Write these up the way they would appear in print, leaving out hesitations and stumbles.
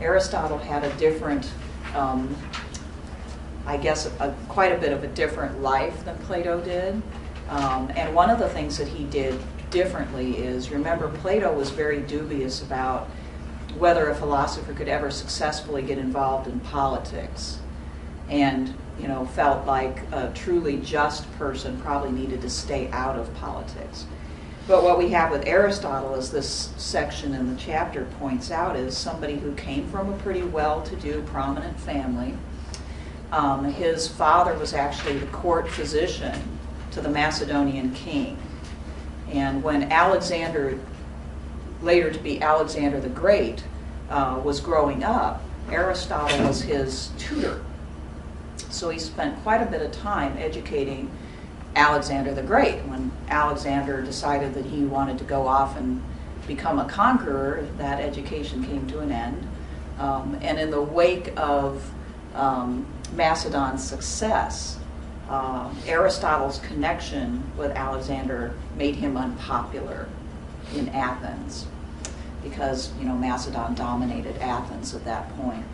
Aristotle had a different, I guess, quite a bit of a different life than Plato did. And one of the things that he did differently is, remember, Plato was very dubious about whether a philosopher could ever successfully get involved in politics, and felt like a truly just person probably needed to stay out of politics. But what we have with Aristotle, as this section in the chapter points out, is somebody who came from a pretty well-to-do, prominent family. His father was actually the court physician to the Macedonian king. And when Alexander, later to be Alexander the Great, was growing up, Aristotle was his tutor. So he spent quite a bit of time educating Alexander the Great. When Alexander decided that he wanted to go off and become a conqueror, that education came to an end. And in the wake of Macedon's success, Aristotle's connection with Alexander made him unpopular in Athens, because Macedon dominated Athens at that point.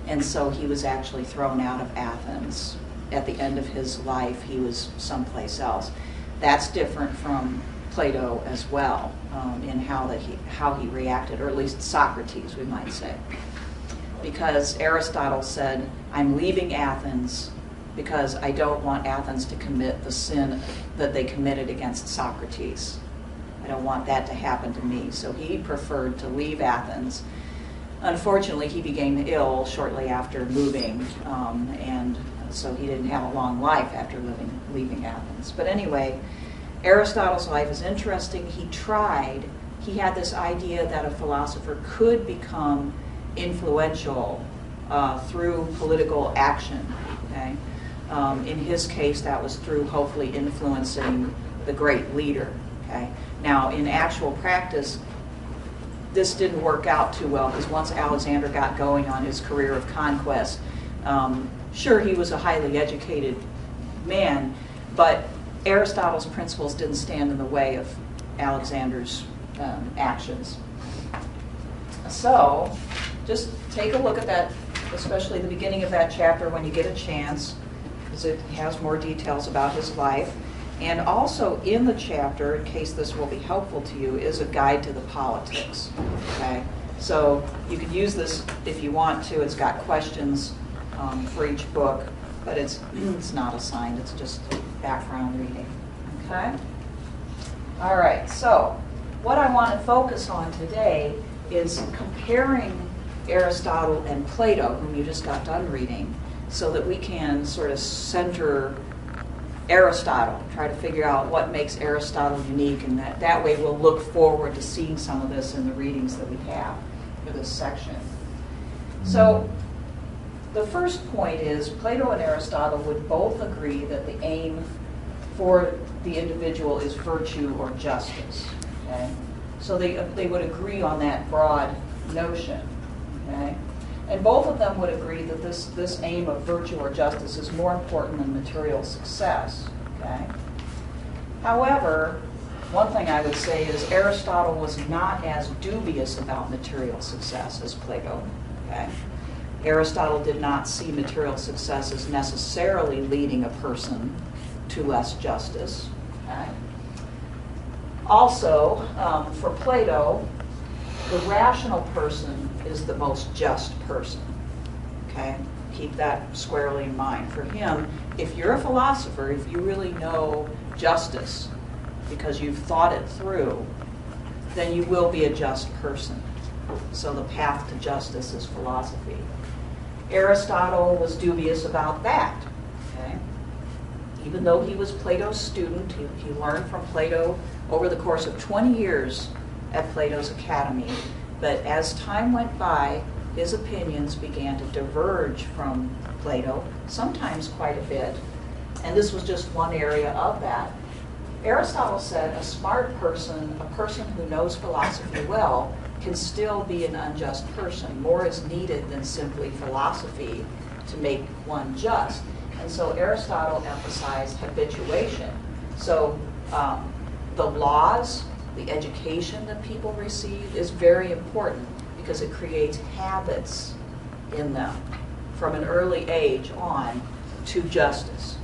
And so he was actually thrown out of Athens. At the end of his life, he was someplace else. That's different from Plato as well, in how he reacted, or at least Socrates, we might say. Because Aristotle said, I'm leaving Athens because I don't want Athens to commit the sin that they committed against Socrates. I don't want that to happen to me. So he preferred to leave Athens. Unfortunately, he became ill shortly after moving, and so he didn't have a long life after leaving Athens. But anyway, Aristotle's life is interesting. He had this idea that a philosopher could become influential through political action. Okay? In his case, that was through hopefully influencing the great leader. Okay? Now, in actual practice, this didn't work out too well, because once Alexander got going on his career of conquest, sure, he was a highly educated man, but Aristotle's principles didn't stand in the way of Alexander's actions. So, just take a look at that, especially the beginning of that chapter when you get a chance, because it has more details about his life. And also in the chapter, in case this will be helpful to you, is a guide to the politics. Okay? So you could use this if you want to. It's got questions for each book, but it's not assigned. It's just background reading. Okay? All right. So what I want to focus on today is comparing Aristotle and Plato, whom you just got done reading, so that we can sort of center Aristotle, try to figure out what makes Aristotle unique, and that way we'll look forward to seeing some of this in the readings that we have for this section. So the first point is Plato and Aristotle would both agree that the aim for the individual is virtue or justice. Okay? So they would agree on that broad notion. Okay? And both of them would agree that this aim of virtue or justice is more important than material success. Okay? However, one thing I would say is Aristotle was not as dubious about material success as Plato. Okay? Aristotle did not see material success as necessarily leading a person to less justice. Okay? Also, for Plato, the rational person is the most just person. Okay? Keep that squarely in mind. For him, if you're a philosopher, if you really know justice because you've thought it through, then you will be a just person. So the path to justice is philosophy. Aristotle was dubious about that. Okay? Even though he was Plato's student, he learned from Plato over the course of 20 years at Plato's academy. But as time went by, his opinions began to diverge from Plato, sometimes quite a bit. And this was just one area of that. Aristotle said a smart person, a person who knows philosophy well, can still be an unjust person. More is needed than simply philosophy to make one just. And so Aristotle emphasized habituation. So the laws, the education that people receive is very important, because it creates habits in them from an early age on to justice.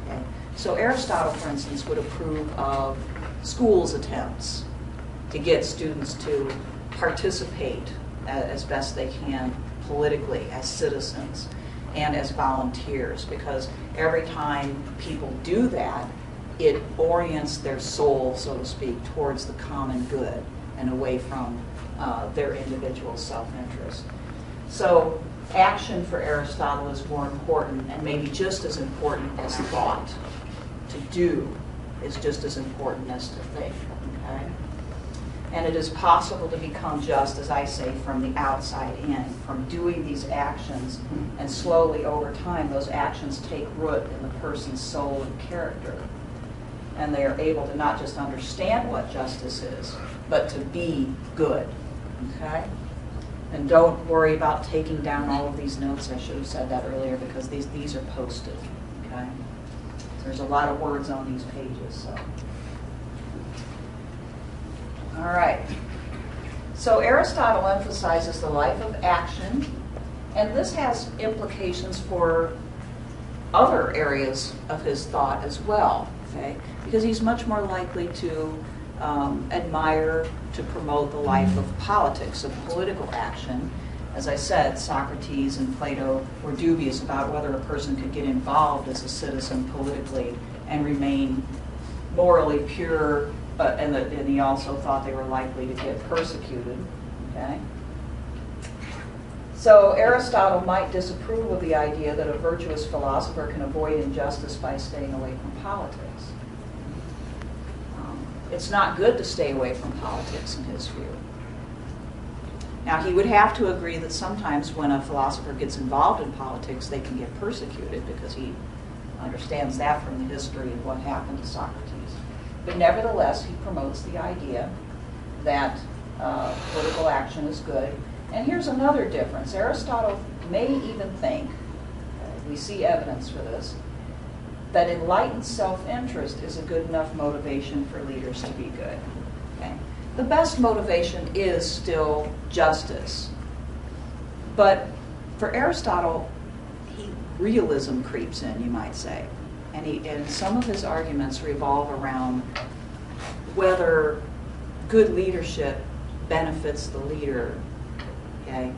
Okay? So Aristotle, for instance, would approve of schools' attempts to get students to participate as best they can politically as citizens and as volunteers, because every time people do that, it orients their soul, so to speak, towards the common good and away from their individual self-interest. So action for Aristotle is more important, and maybe just as important as thought. To do is just as important as to think. Okay? And it is possible to become just, as I say, from the outside in, from doing these actions, and slowly over time those actions take root in the person's soul and character. And they are able to not just understand what justice is, but to be good. Okay? And don't worry about taking down all of these notes. I should have said that earlier, because these are posted. Okay? So there's a lot of words on these pages. So. All right. So Aristotle emphasizes the life of action, and this has implications for other areas of his thought as well. Okay? Because he's much more likely to admire, to promote the life of politics, of political action. As I said, Socrates and Plato were dubious about whether a person could get involved as a citizen politically and remain morally pure, and he also thought they were likely to get persecuted. Okay? So Aristotle might disapprove of the idea that a virtuous philosopher can avoid injustice by staying away from politics. It's not good to stay away from politics in his view. Now, he would have to agree that sometimes when a philosopher gets involved in politics, they can get persecuted, because he understands that from the history of what happened to Socrates. But nevertheless, he promotes the idea that political action is good. And here's another difference. Aristotle may even think, we see evidence for this, that enlightened self-interest is a good enough motivation for leaders to be good. Okay? The best motivation is still justice. But for Aristotle, realism creeps in, you might say. And some of his arguments revolve around whether good leadership benefits the leader, okay?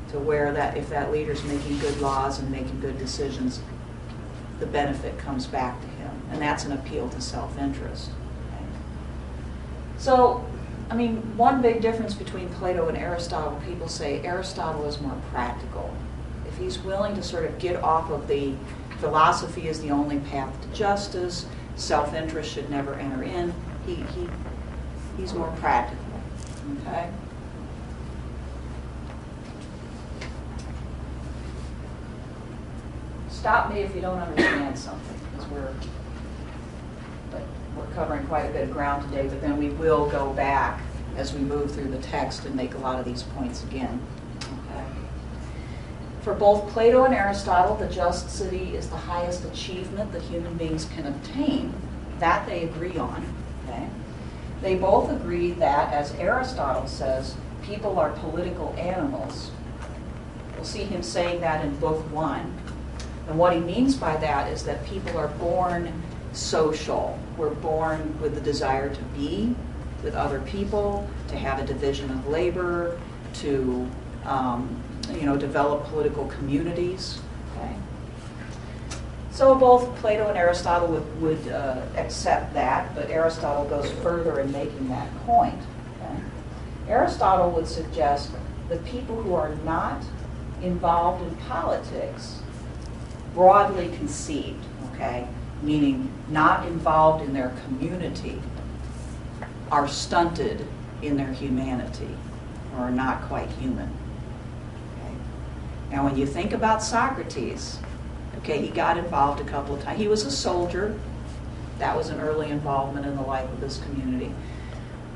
To where that if that leader's making good laws and making good decisions, the benefit comes back to him. And that's an appeal to self-interest. Okay? So, I mean, one big difference between Plato and Aristotle, people say Aristotle is more practical. If he's willing to sort of get off of the philosophy is the only path to justice, self-interest should never enter in, he's more practical. Okay? Stop me if you don't understand something, because we're covering quite a bit of ground today, but then we will go back as we move through the text and make a lot of these points again. Okay? For both Plato and Aristotle, the just city is the highest achievement that human beings can obtain. That they agree on. Okay? They both agree that, as Aristotle says, people are political animals. We'll see him saying that in Book 1. And what he means by that is that people are born social. We're born with the desire to be with other people, to have a division of labor, to develop political communities. Okay? So both Plato and Aristotle would accept that, but Aristotle goes further in making that point. Okay? Aristotle would suggest that people who are not involved in politics, broadly conceived, okay, meaning not involved in their community, are stunted in their humanity, or are not quite human. Okay? Now, when you think about Socrates, okay, he got involved a couple of times. He was a soldier. That was an early involvement in the life of this community.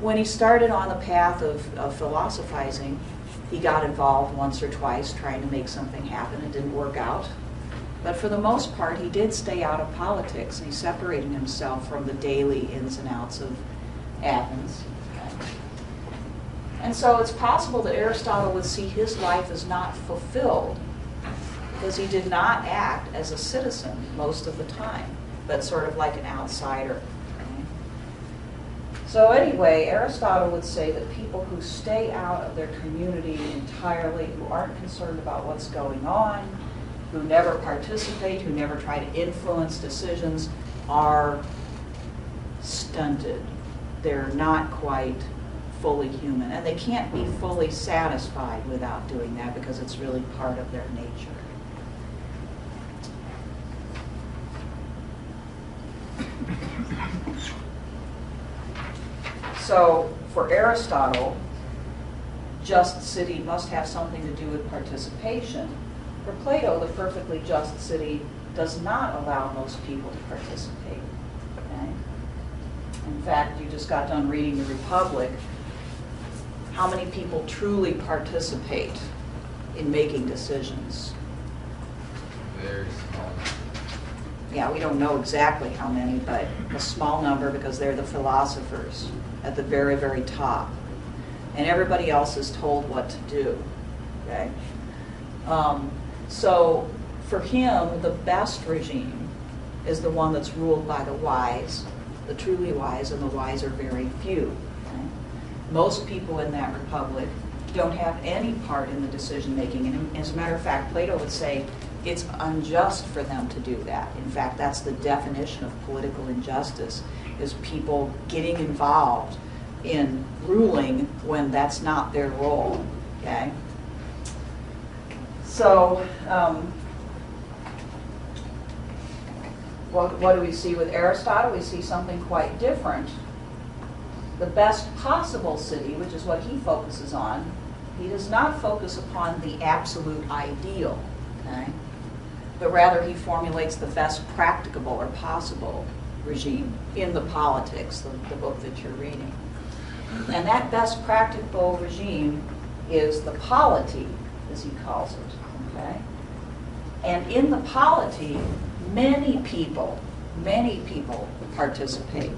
When he started on the path of philosophizing, he got involved once or twice trying to make something happen. It didn't work out. But for the most part, he did stay out of politics, and he separated himself from the daily ins and outs of Athens. Okay? And so it's possible that Aristotle would see his life as not fulfilled because he did not act as a citizen most of the time, but sort of like an outsider. Okay? So anyway, Aristotle would say that people who stay out of their community entirely, who aren't concerned about what's going on, who never participate, who never try to influence decisions, are stunted. They're not quite fully human, and they can't be fully satisfied without doing that because it's really part of their nature. So for Aristotle, just city must have something to do with participation. For Plato, the perfectly just city does not allow most people to participate. Okay? In fact, you just got done reading the Republic. How many people truly participate in making decisions? Very small. Yeah, we don't know exactly how many, but a small number because they're the philosophers at the very, very top. And everybody else is told what to do. Okay? So for him, the best regime is the one that's ruled by the wise, the truly wise, and the wise are very few. Okay? Most people in that republic don't have any part in the decision making. And as a matter of fact, Plato would say it's unjust for them to do that. In fact, that's the definition of political injustice, is people getting involved in ruling when that's not their role. Okay? So, what do we see with Aristotle? We see something quite different. The best possible city, which is what he focuses on, he does not focus upon the absolute ideal, okay? But rather he formulates the best practicable or possible regime in the Politics, the book that you're reading. And that best practicable regime is the polity, as he calls it. Okay? And in the polity, many people participate.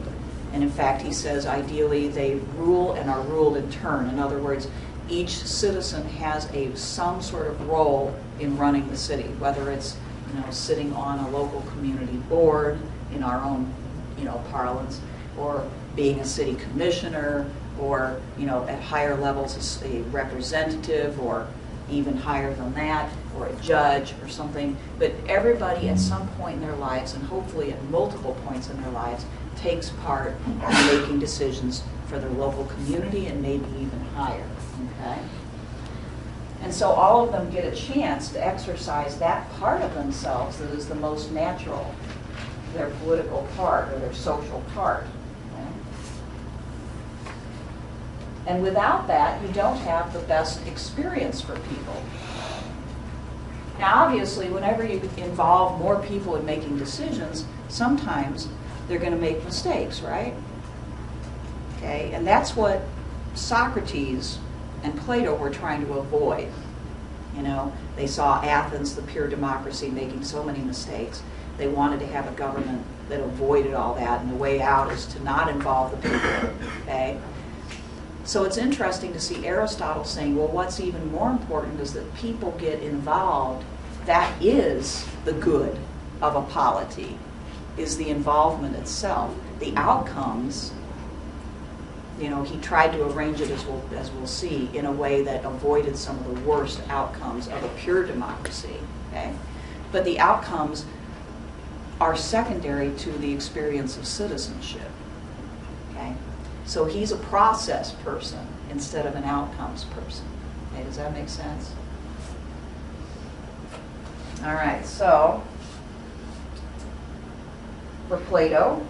And in fact, he says ideally they rule and are ruled in turn. In other words, each citizen has some sort of role in running the city, whether it's sitting on a local community board in our own parlance, or being a city commissioner, or at higher levels as a representative, or even higher than that, or a judge or something. But everybody at some point in their lives, and hopefully at multiple points in their lives, takes part in making decisions for their local community and maybe even higher. Okay? And so all of them get a chance to exercise that part of themselves that is the most natural, their political part or their social part. Okay? And without that, you don't have the best experience for people. Now, obviously, whenever you involve more people in making decisions, sometimes they're going to make mistakes, right? Okay, and that's what Socrates and Plato were trying to avoid. They saw Athens, the pure democracy, making so many mistakes. They wanted to have a government that avoided all that, and the way out is to not involve the people. Okay? So it's interesting to see Aristotle saying, well, what's even more important is that people get involved. That is the good of a polity, is the involvement itself. The outcomes, he tried to arrange it, as we'll see, in a way that avoided some of the worst outcomes of a pure democracy. Okay? But the outcomes are secondary to the experience of citizenship. Okay? So he's a process person instead of an outcomes person. Okay, does that make sense? All right, so for Plato,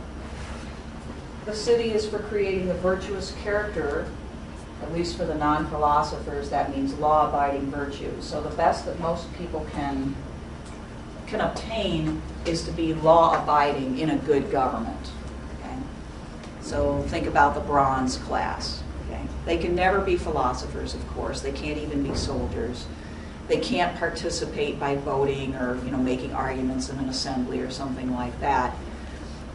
the city is for creating a virtuous character. At least for the non-philosophers, that means law-abiding virtue. So the best that most people can obtain is to be law-abiding in a good government. Okay? So think about the bronze class. Okay? They can never be philosophers, of course. They can't even be soldiers. They can't participate by voting or making arguments in an assembly or something like that.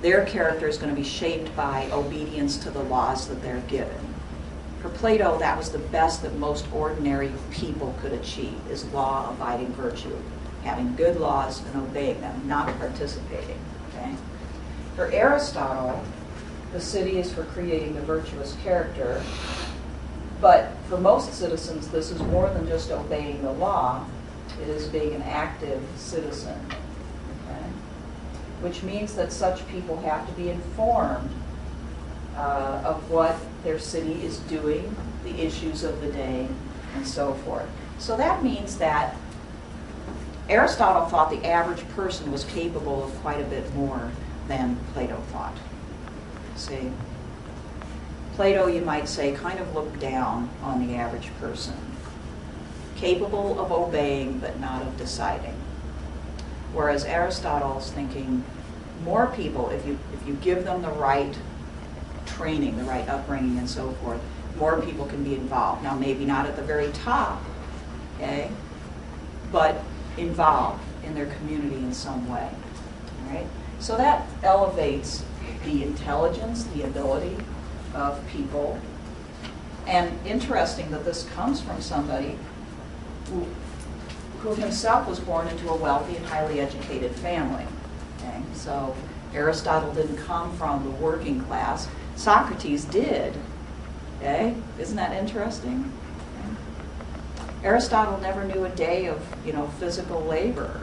Their character is going to be shaped by obedience to the laws that they're given. For Plato, that was the best that most ordinary people could achieve, is law-abiding virtue, having good laws and obeying them, not participating. Okay? For Aristotle, the city is for creating the virtuous character, but for most citizens, this is more than just obeying the law. It is being an active citizen. Okay? Which means that such people have to be informed of what their city is doing, the issues of the day, and so forth. So that means that Aristotle thought the average person was capable of quite a bit more than Plato thought. See, Plato, you might say, kind of looked down on the average person, capable of obeying but not of deciding. Whereas Aristotle's thinking more people, if you give them the right training, the right upbringing, and so forth, more people can be involved. Now, maybe not at the very top, okay, but involved in their community in some way. All right? So that elevates the intelligence, the ability of people. And interesting that this comes from somebody who himself was born into a wealthy and highly educated family. Okay? So Aristotle didn't come from the working class. Socrates did. Okay? Isn't that interesting? Okay. Aristotle never knew a day of, physical labor,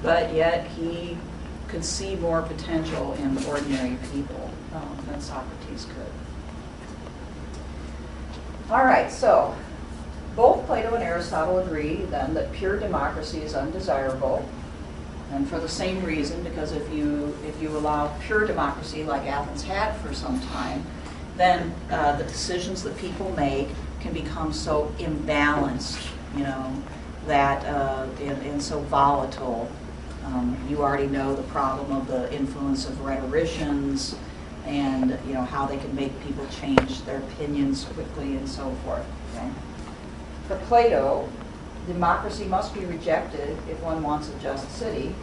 but yet he could see more potential in ordinary people than Socrates could. All right, so both Plato and Aristotle agree then that pure democracy is undesirable, and for the same reason, because if you allow pure democracy like Athens had for some time, then the decisions that people make can become so imbalanced, that and so volatile. You already know the problem of the influence of rhetoricians, and how they can make people change their opinions quickly and so forth. Okay? For Plato, democracy must be rejected if one wants a just city,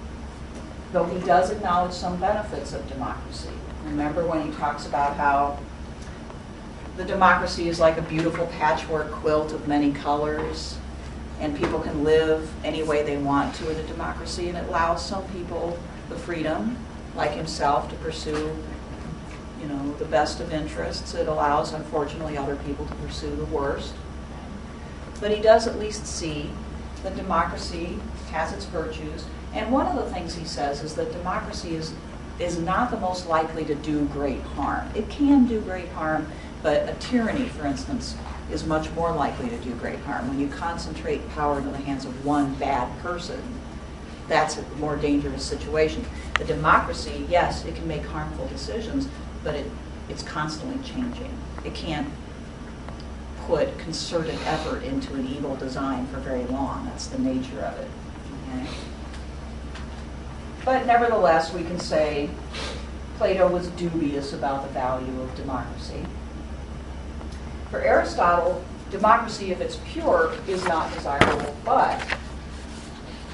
though he does acknowledge some benefits of democracy. Remember when he talks about how the democracy is like a beautiful patchwork quilt of many colors, and people can live any way they want to in a democracy, and it allows some people the freedom, like himself, to pursue the best of interests. It allows, unfortunately, other people to pursue the worst. But he does at least see that democracy has its virtues. And one of the things he says is that democracy is not the most likely to do great harm. It can do great harm, but a tyranny, for instance, is much more likely to do great harm. When you concentrate power into the hands of one bad person, that's a more dangerous situation. The democracy, yes, it can make harmful decisions, but it's constantly changing. It can't put concerted effort into an evil design for very long. That's the nature of it. Okay? But nevertheless, we can say Plato was dubious about the value of democracy. For Aristotle, democracy, if it's pure, is not desirable, but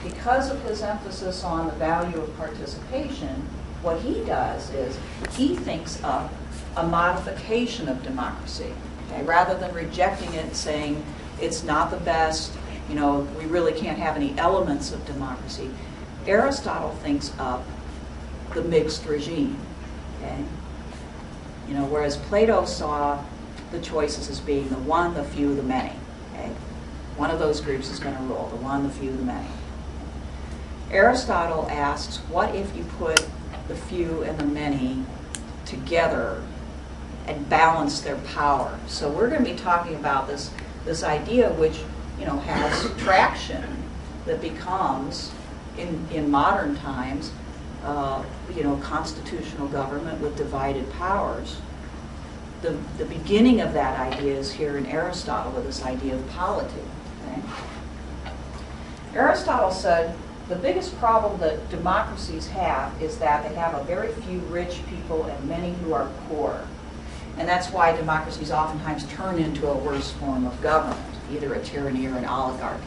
because of his emphasis on the value of participation, what he does is he thinks up a modification of democracy. Okay? Rather than rejecting it and saying it's not the best, we really can't have any elements of democracy, Aristotle thinks up the mixed regime. Okay? Whereas Plato saw the choices as being the one, the few, the many. Okay? One of those groups is going to rule, the one, the few, the many. Aristotle asks, what if you put the few and the many together and balance their power? So we're going to be talking about this idea which has traction, that becomes in modern times constitutional government with divided powers. The beginning of that idea is here in Aristotle with this idea of polity. Okay? Aristotle said the biggest problem that democracies have is that they have a very few rich people and many who are poor. And that's why democracies oftentimes turn into a worse form of government, either a tyranny or an oligarchy.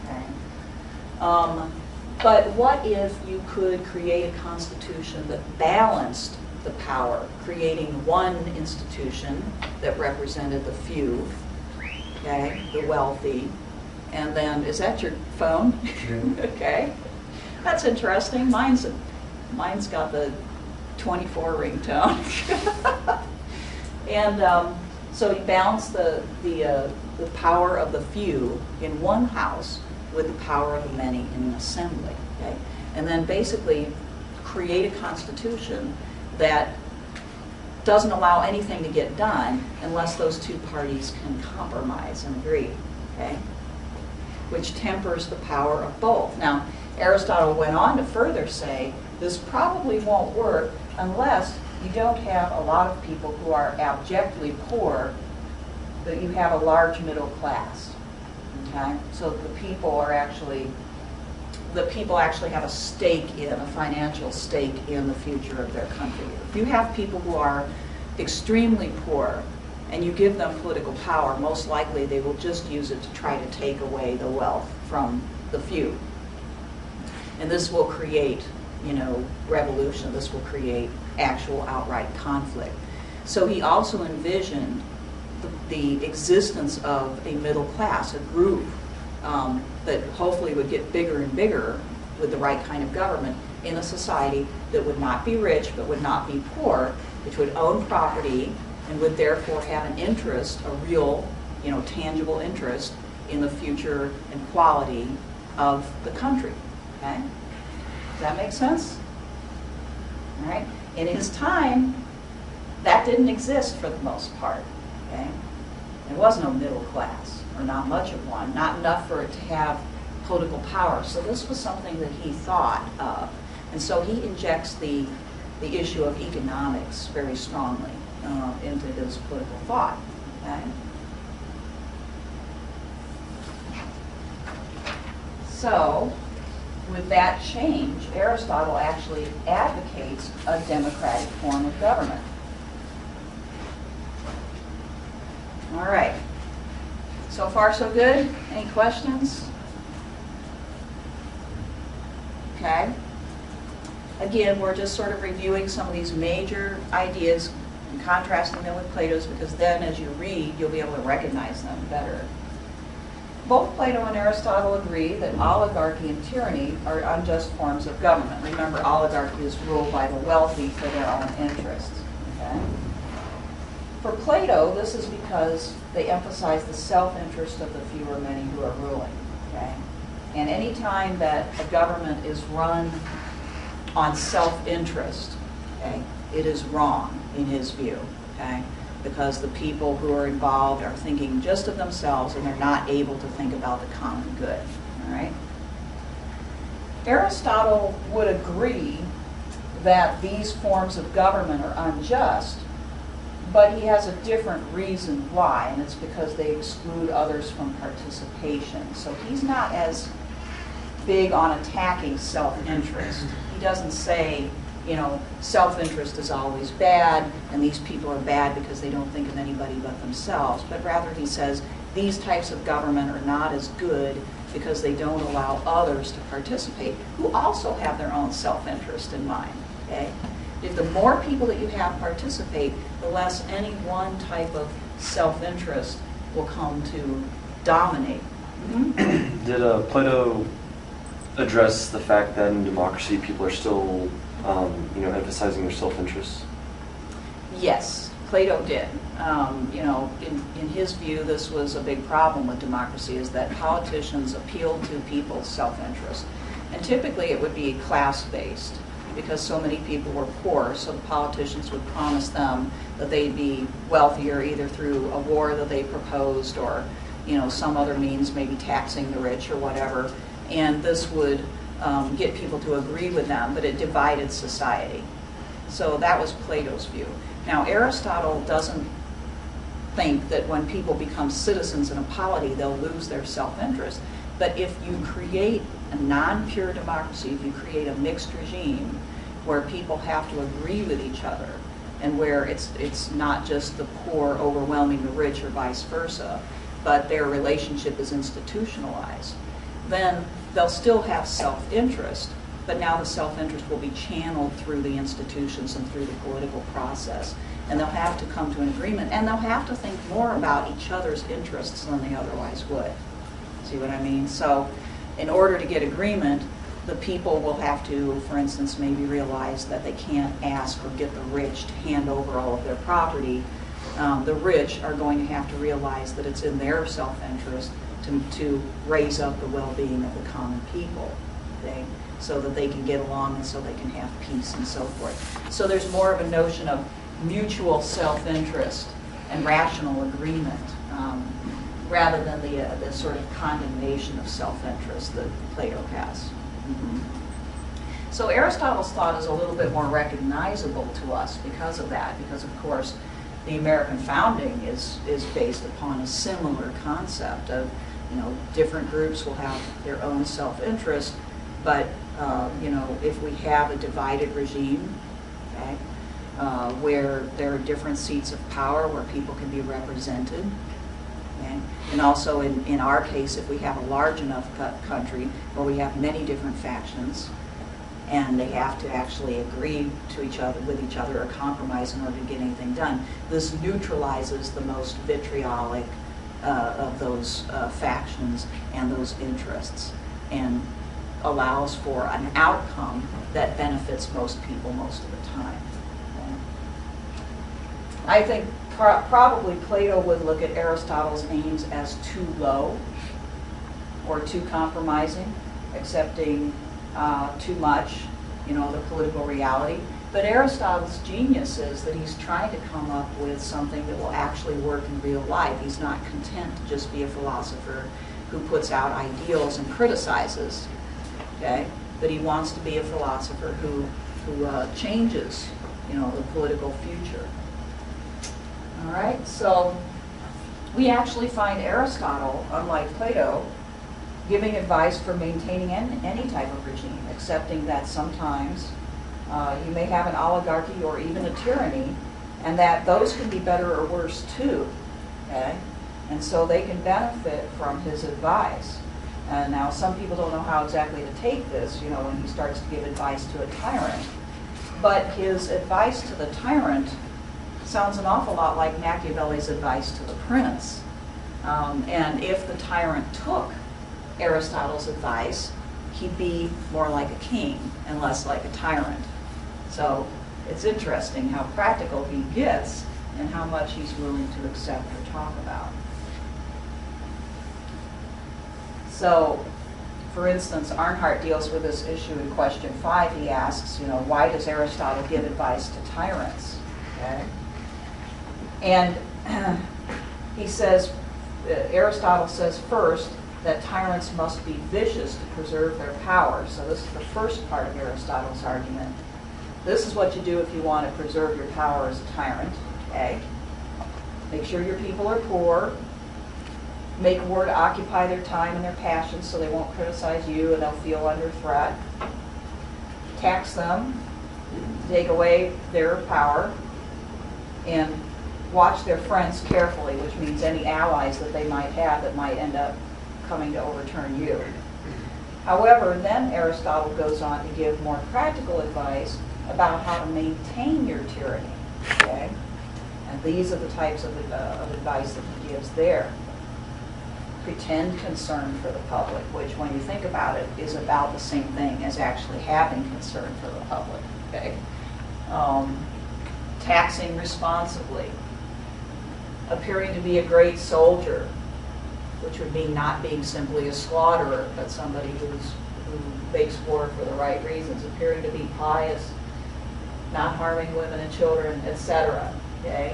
Okay? But what if you could create a constitution that balanced the power, creating one institution that represented the few, okay, the wealthy. And then, is that your phone? Yeah. Okay, that's interesting. Mine's got the 24 ringtone. And so he balanced the power of the few in one house with the power of the many in an assembly. Okay? And then basically create a constitution that doesn't allow anything to get done unless those two parties can compromise and agree. Okay? Which tempers the power of both. Now, Aristotle went on to further say this probably won't work unless you don't have a lot of people who are abjectly poor, but you have a large middle class. Okay? So the people actually have a stake in, a financial stake in the future of their country. If you have people who are extremely poor and you give them political power, most likely they will just use it to try to take away the wealth from the few. And this will create, revolution. This will create actual outright conflict. So he also envisioned the existence of a middle class, a group that hopefully would get bigger and bigger with the right kind of government in a society that would not be rich but would not be poor, which would own property and would therefore have an interest, a real, tangible interest in the future and quality of the country. Okay? Does that make sense? All right. In his time, that didn't exist for the most part. Okay? There was no middle class, or not much of one, not enough for it to have political power. So this was something that he thought of. And so he injects the issue of economics very strongly into his political thought. Okay? So, with that change, Aristotle actually advocates a democratic form of government. All right. So far, so good? Any questions? Okay. Again, we're just sort of reviewing some of these major ideas and contrasting them with Plato's, because then as you read, you'll be able to recognize them better. Both Plato and Aristotle agree that oligarchy and tyranny are unjust forms of government. Remember, oligarchy is ruled by the wealthy for their own interests. Okay? For Plato, this is because they emphasize the self-interest of the few or many who are ruling. Okay? And any time that a government is run on self-interest, okay, it is wrong in his view. Okay? Because the people who are involved are thinking just of themselves and they're not able to think about the common good. All right? Aristotle would agree that these forms of government are unjust, but he has a different reason why, and it's because they exclude others from participation. So he's not as big on attacking self-interest. He doesn't say, self-interest is always bad, and these people are bad because they don't think of anybody but themselves. But rather he says these types of government are not as good because they don't allow others to participate who also have their own self-interest in mind. Okay? If the more people that you have participate, the less any one type of self-interest will come to dominate. Mm-hmm. Did Plato address the fact that in democracy people are still emphasizing their self-interest? Yes, Plato did. In his view, this was a big problem with democracy, is that politicians appealed to people's self-interest. And typically it would be class-based, because so many people were poor, so the politicians would promise them that they'd be wealthier either through a war that they proposed or some other means, maybe taxing the rich or whatever. And this would get people to agree with them, but it divided society. So that was Plato's view. Now, Aristotle doesn't think that when people become citizens in a polity, they'll lose their self-interest. But if you create a non-pure democracy, if you create a mixed regime where people have to agree with each other, and where it's not just the poor overwhelming the rich or vice versa, but their relationship is institutionalized, then they'll still have self-interest, but now the self-interest will be channeled through the institutions and through the political process. And they'll have to come to an agreement, and they'll have to think more about each other's interests than they otherwise would. See what I mean? So in order to get agreement, the people will have to, for instance, maybe realize that they can't ask or get the rich to hand over all of their property. The rich are going to have to realize that it's in their self-interest to raise up the well-being of the common people, okay? So that they can get along and so they can have peace and so forth. So there's more of a notion of mutual self-interest and rational agreement rather than the sort of condemnation of self-interest that Plato has. So Aristotle's thought is a little bit more recognizable to us because of that, because of course the American founding is based upon a similar concept of, you know, different groups will have their own self-interest, but you know, if we have a divided regime, okay, where there are different seats of power where people can be represented, okay? And also in our case, if we have a large enough country where we have many different factions and they have to actually agree to each other, with each other, or compromise in order to get anything done, this neutralizes the most vitriolic of those factions and those interests, and allows for an outcome that benefits most people most of the time. Okay? I think probably Plato would look at Aristotle's aims as too low or too compromising, accepting too much, you know, the political reality. But Aristotle's genius is that he's trying to come up with something that will actually work in real life. He's not content to just be a philosopher who puts out ideals and criticizes, okay? But he wants to be a philosopher who changes, you know, the political future. All right, so we actually find Aristotle, unlike Plato, giving advice for maintaining any type of regime, accepting that sometimes you may have an oligarchy or even a tyranny, and that those can be better or worse too, okay? And so they can benefit from his advice. Now, some people don't know how exactly to take this, you know, when he starts to give advice to a tyrant. But his advice to the tyrant sounds an awful lot like Machiavelli's advice to the prince. And if the tyrant took Aristotle's advice, he'd be more like a king and less like a tyrant. So it's interesting how practical he gets and how much he's willing to accept or talk about. So, for instance, Arnhart deals with this issue in question 5. He asks, you know, why does Aristotle give advice to tyrants? Okay? And he says, Aristotle says first that tyrants must be vicious to preserve their power. So this is the first part of Aristotle's argument. This is what you do if you want to preserve your power as a tyrant. Okay? Make sure your people are poor. Make war to occupy their time and their passions so they won't criticize you and they'll feel under threat. Tax them, take away their power, and watch their friends carefully, which means any allies that they might have that might end up coming to overturn you. However, then Aristotle goes on to give more practical advice about how to maintain your tyranny. Okay? And these are the types of advice that he gives there. Pretend concern for the public, which when you think about it is about the same thing as actually having concern for the public. Okay? Taxing responsibly. Appearing to be a great soldier, which would mean not being simply a slaughterer, but somebody who makes war for the right reasons. Appearing to be pious, not harming women and children, etc. Okay?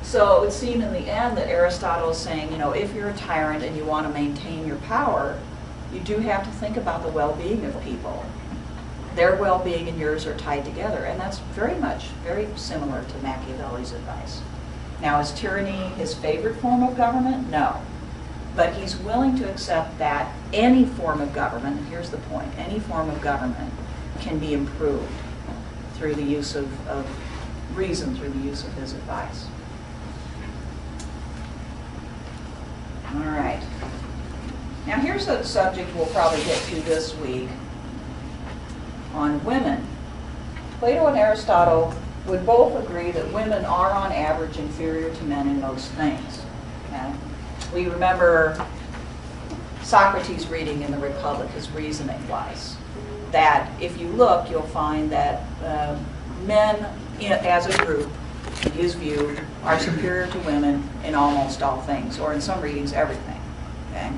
So it would seem in the end that Aristotle is saying, you know, if you're a tyrant and you want to maintain your power, you do have to think about the well-being of people. Their well-being and yours are tied together, and that's very similar to Machiavelli's advice. Now, is tyranny his favorite form of government? No. But he's willing to accept that any form of government, and here's the point, any form of government can be improved through the use of reason, through the use of his advice. All right. Now here's a subject we'll probably get to this week. on women. Plato and Aristotle would both agree that women are on average inferior to men in most things. Okay? We remember Socrates reading in the Republic, his reasoning was that if you look, you'll find that men as a group, in his view, are superior to women in almost all things, or in some readings, everything. Okay?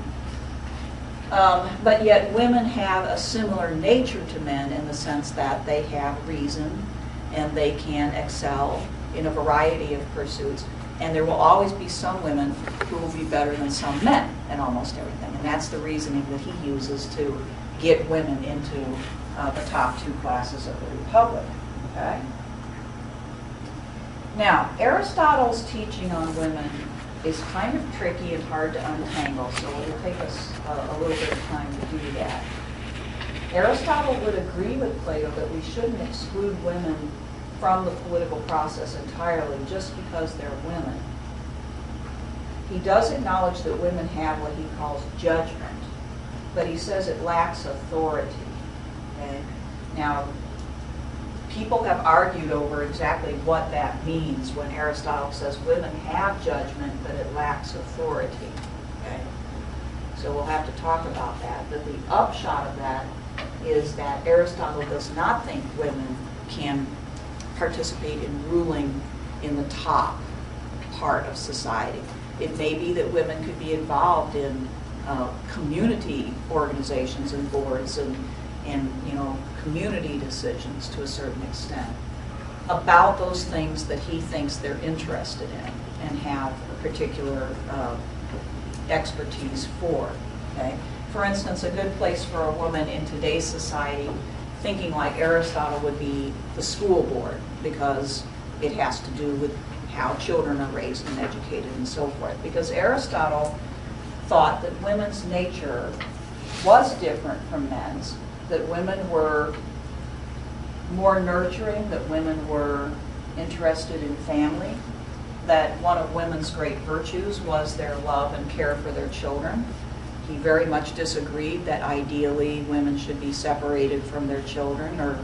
But yet women have a similar nature to men in the sense that they have reason and they can excel in a variety of pursuits. And there will always be some women who will be better than some men in almost everything. And that's the reasoning that he uses to get women into the top two classes of the Republic. Okay? Now, Aristotle's teaching on women is kind of tricky and hard to untangle, so it will take us a little bit of time to do that. Aristotle would agree with Plato that we shouldn't exclude women from the political process entirely just because they're women. He does acknowledge that women have what he calls judgment, but he says it lacks authority. Okay? Now, people have argued over exactly what that means when Aristotle says women have judgment, but it lacks authority. Okay? So we'll have to talk about that. But the upshot of that is that Aristotle does not think women can participate in ruling in the top part of society. It may be that women could be involved in community organizations and boards and community decisions to a certain extent about those things that he thinks they're interested in and have a particular expertise for. Okay? For instance, a good place for a woman in today's society, thinking like Aristotle, would be the school board, because it has to do with how children are raised and educated and so forth. Because Aristotle thought that women's nature was different from men's, that women were more nurturing, that women were interested in family, that one of women's great virtues was their love and care for their children. He very much disagreed that ideally women should be separated from their children or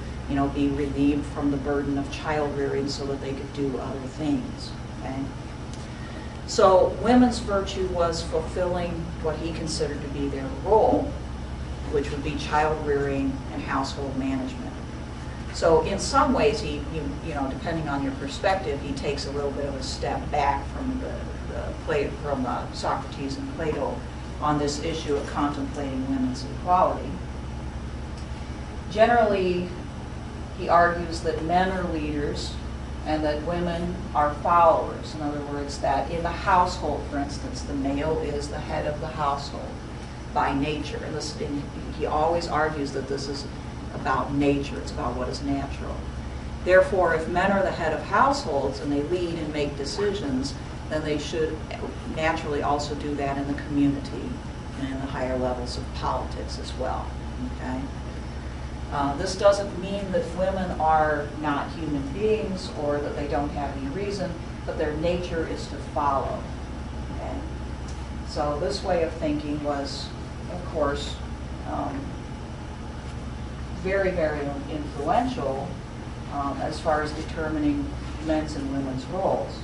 be relieved from the burden of child rearing so that they could do other things. Okay? So women's virtue was fulfilling what he considered to be their role, which would be child rearing and household management. So in some ways, he depending on your perspective, he takes a little bit of a step back from Socrates and Plato on this issue of contemplating women's equality. Generally, he argues that men are leaders and that women are followers. In other words, that in the household, for instance, the male is the head of the household by nature. And he always argues that this is about nature. It's about what is natural. Therefore, if men are the head of households and they lead and make decisions, then they should naturally also do that in the community and in the higher levels of politics as well. Okay? This doesn't mean that women are not human beings or that they don't have any reason, but their nature is to follow. Okay? So this way of thinking was, of course, very, very influential as far as determining men's and women's roles.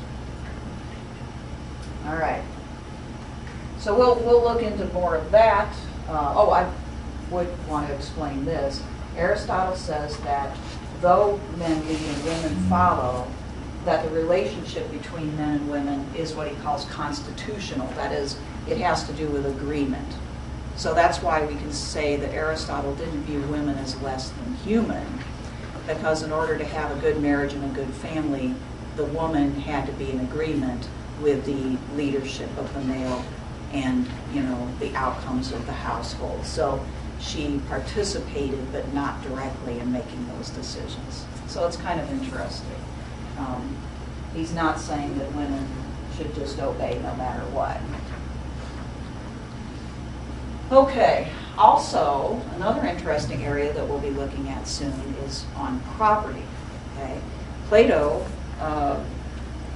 All right. So we'll look into more of that. I would want to explain this. Aristotle says that though men lead and women follow, that the relationship between men and women is what he calls constitutional. That is, it has to do with agreement. So that's why we can say that Aristotle didn't view women as less than human, because in order to have a good marriage and a good family, the woman had to be in agreement with the leadership of the male and the outcomes of the household. So she participated, but not directly in making those decisions. So it's kind of interesting. He's not saying that women should just obey no matter what. Okay, also, another interesting area that we'll be looking at soon is on property. Okay? Plato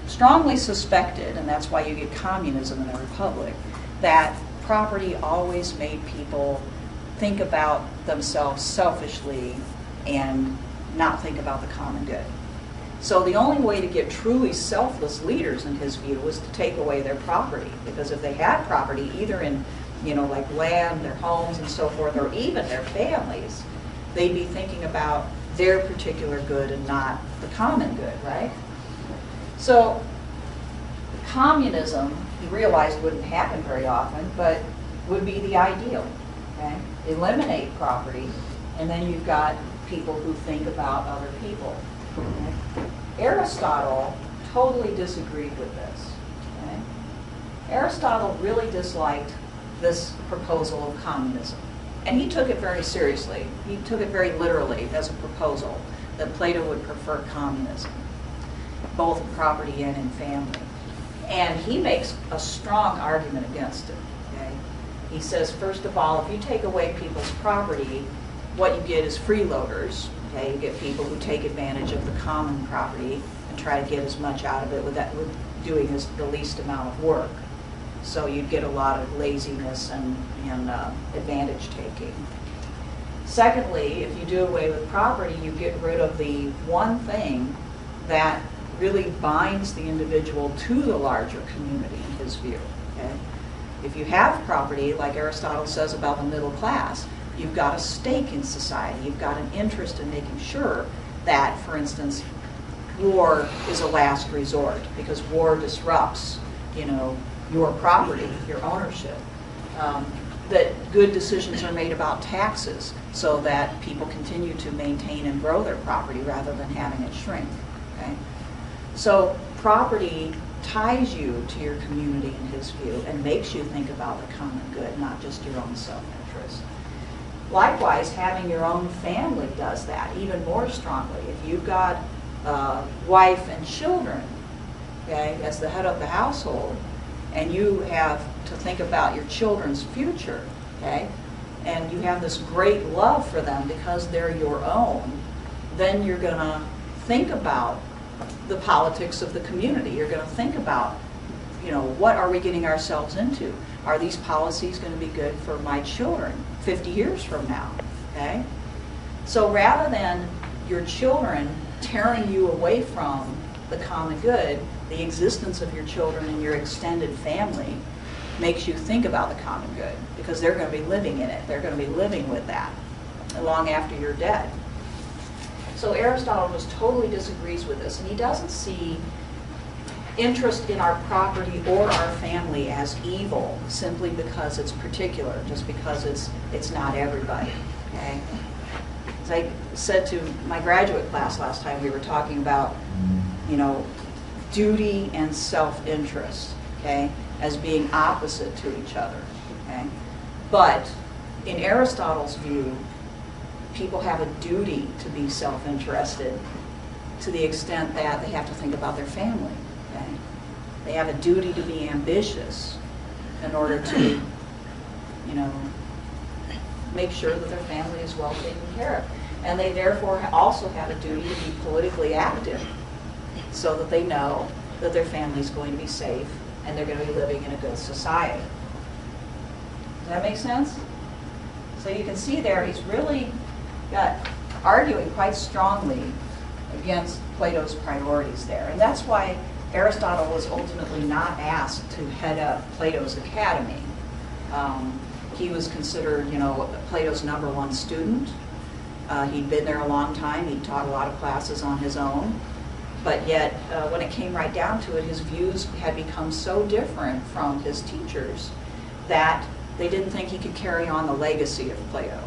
strongly suspected, and that's why you get communism in a republic, that property always made people think about themselves selfishly and not think about the common good. So the only way to get truly selfless leaders, in his view, was to take away their property. Because if they had property, either in, like land, their homes and so forth, or even their families, they'd be thinking about their particular good and not the common good, right? So communism, he realized, wouldn't happen very often, but would be the ideal. Okay? Eliminate property, and then you've got people who think about other people. Okay? Aristotle totally disagreed with this. Okay? Aristotle really disliked this proposal of communism, and he took it very seriously. He took it very literally as a proposal that Plato would prefer communism, both in property and in family. And he makes a strong argument against it. Okay? He says, first of all, if you take away people's property, what you get is freeloaders. Okay? You get people who take advantage of the common property and try to get as much out of it with doing the least amount of work. So you'd get a lot of laziness and advantage taking. Secondly, if you do away with property, you get rid of the one thing that really binds the individual to the larger community, in his view. Okay? If you have property, like Aristotle says about the middle class, you've got a stake in society. You've got an interest in making sure that, for instance, war is a last resort, because war disrupts, your property, your ownership. That good decisions are made about taxes so that people continue to maintain and grow their property rather than having it shrink. Okay? So property ties you to your community, in his view, and makes you think about the common good, not just your own self-interest. Likewise, having your own family does that even more strongly. If you've got a wife and children, okay, as the head of the household, and you have to think about your children's future, okay, and you have this great love for them because they're your own, then you're going to think about the politics of the community. You're going to think about, what are we getting ourselves into? Are these policies going to be good for my children 50 years from now? Okay? So rather than your children tearing you away from the common good, the existence of your children and your extended family makes you think about the common good, because they're going to be living in it. They're going to be living with that long after you're dead. So Aristotle just totally disagrees with this, and he doesn't see interest in our property or our family as evil simply because it's particular, just because it's not everybody. Okay? As I said to my graduate class last time, we were talking about, duty and self-interest, okay, as being opposite to each other. Okay? But in Aristotle's view, people have a duty to be self-interested to the extent that they have to think about their family. Okay? They have a duty to be ambitious in order to, make sure that their family is well taken care of. And they therefore also have a duty to be politically active so that they know that their family is going to be safe and they're going to be living in a good society. Does that make sense? So you can see there he's really arguing quite strongly against Plato's priorities there. And that's why Aristotle was ultimately not asked to head up Plato's academy. He was considered, Plato's #1 student. He'd been there a long time. He'd taught a lot of classes on his own. But yet, when it came right down to it, his views had become so different from his teachers that they didn't think he could carry on the legacy of Plato.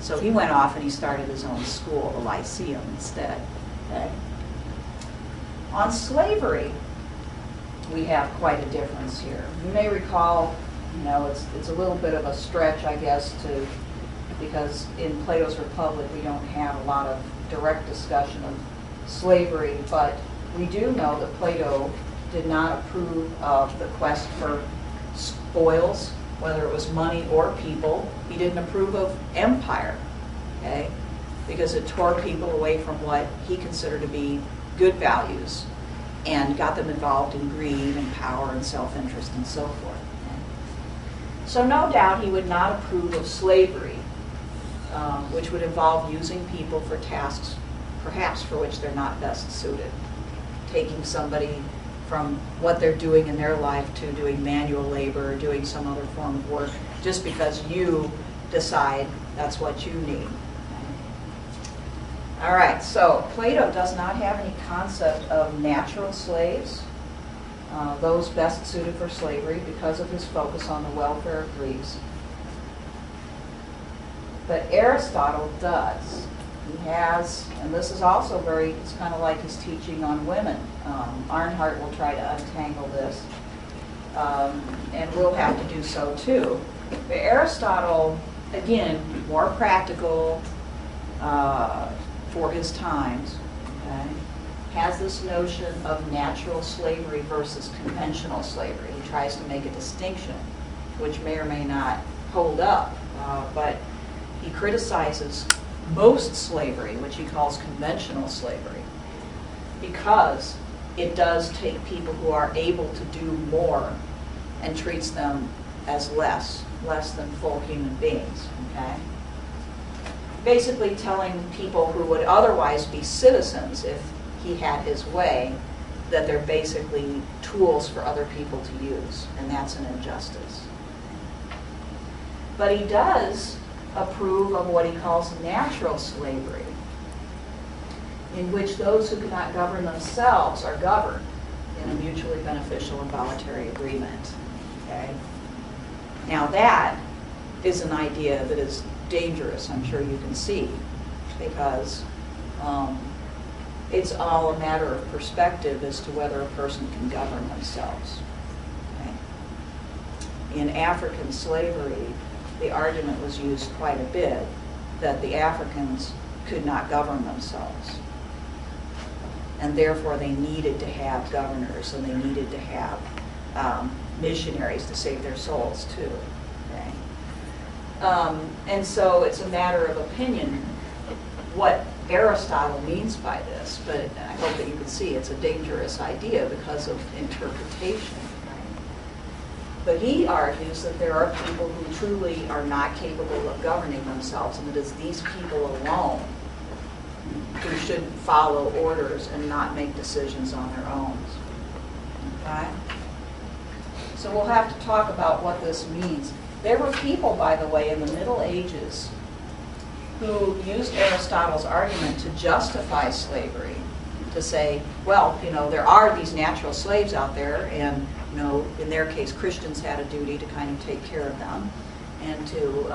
So he went off and he started his own school, the Lyceum, instead. Okay? On slavery, we have quite a difference here. You may recall, it's a little bit of a stretch, I guess, because in Plato's Republic we don't have a lot of direct discussion of slavery, but we do know that Plato did not approve of the quest for spoils, whether it was money or people. He didn't approve of empire, okay, because it tore people away from what he considered to be good values and got them involved in greed and power and self-interest and so forth. Okay? So no doubt he would not approve of slavery, which would involve using people for tasks perhaps for which they're not best suited. Taking somebody from what they're doing in their life to doing manual labor or doing some other form of work just because you decide that's what you need. All right, so Plato does not have any concept of natural slaves, those best suited for slavery because of his focus on the welfare of Greeks. But Aristotle does. He has, and this is also very, it's kind of like his teaching on women. Arnhart will try to untangle this, and we'll have to do so too. But Aristotle, again, more practical for his times, okay, has this notion of natural slavery versus conventional slavery. He tries to make a distinction, which may or may not hold up, but he criticizes most slavery, which he calls conventional slavery, because it does take people who are able to do more and treats them as less than full human beings, okay? Basically telling people who would otherwise be citizens if he had his way that they're basically tools for other people to use, and that's an injustice. But he does approve of what he calls natural slavery, in which those who cannot govern themselves are governed in a mutually beneficial and voluntary agreement. Okay? Now that is an idea that is dangerous, I'm sure you can see, because it's all a matter of perspective as to whether a person can govern themselves. Okay? In African slavery, the argument was used quite a bit that the Africans could not govern themselves. And therefore they needed to have governors and they needed to have missionaries to save their souls too. Okay? And so it's a matter of opinion what Aristotle means by this, but I hope that you can see it's a dangerous idea because of interpretation. But he argues that there are people who truly are not capable of governing themselves, and it is these people alone who should follow orders and not make decisions on their own. Okay? So we'll have to talk about what this means. There were people, by the way, in the Middle Ages who used Aristotle's argument to justify slavery, to say, well, you know, there are these natural slaves out there, and you know, in their case, Christians had a duty to kind of take care of them and to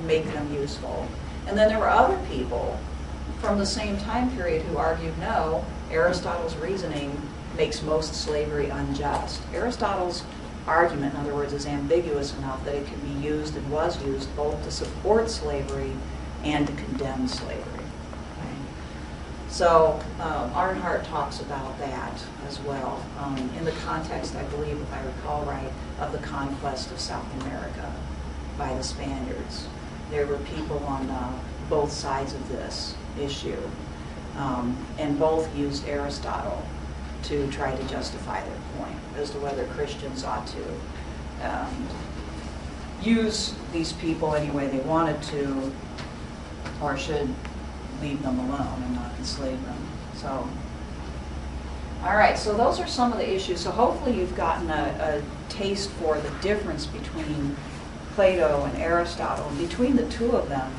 make them useful. And then there were other people from the same time period who argued, no, Aristotle's reasoning makes most slavery unjust. Aristotle's argument, in other words, is ambiguous enough that it can be used and was used both to support slavery and to condemn slavery. So Arnhart talks about that as well in the context, I believe, if I recall right, of the conquest of South America by the Spaniards. There were people on both sides of this issue, and both used Aristotle to try to justify their point as to whether Christians ought to use these people any way they wanted to, or should leave them alone and not enslave them. So, all right, so those are some of the issues. So hopefully you've gotten a taste for the difference between Plato and Aristotle. And between the two of them,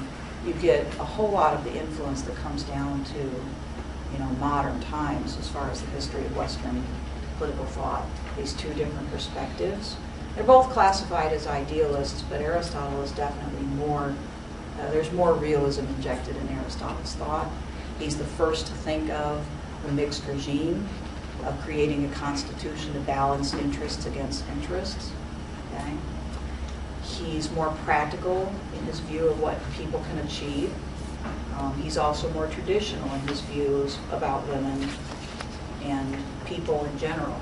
you get a whole lot of the influence that comes down to, you know, modern times as far as the history of Western political thought. These two different perspectives. They're both classified as idealists, but Aristotle is definitely more there's more realism injected in Aristotle's thought. He's the first to think of the mixed regime, of creating a constitution to balance interests against interests. Okay? He's more practical in his view of what people can achieve. He's also more traditional in his views about women and people in general.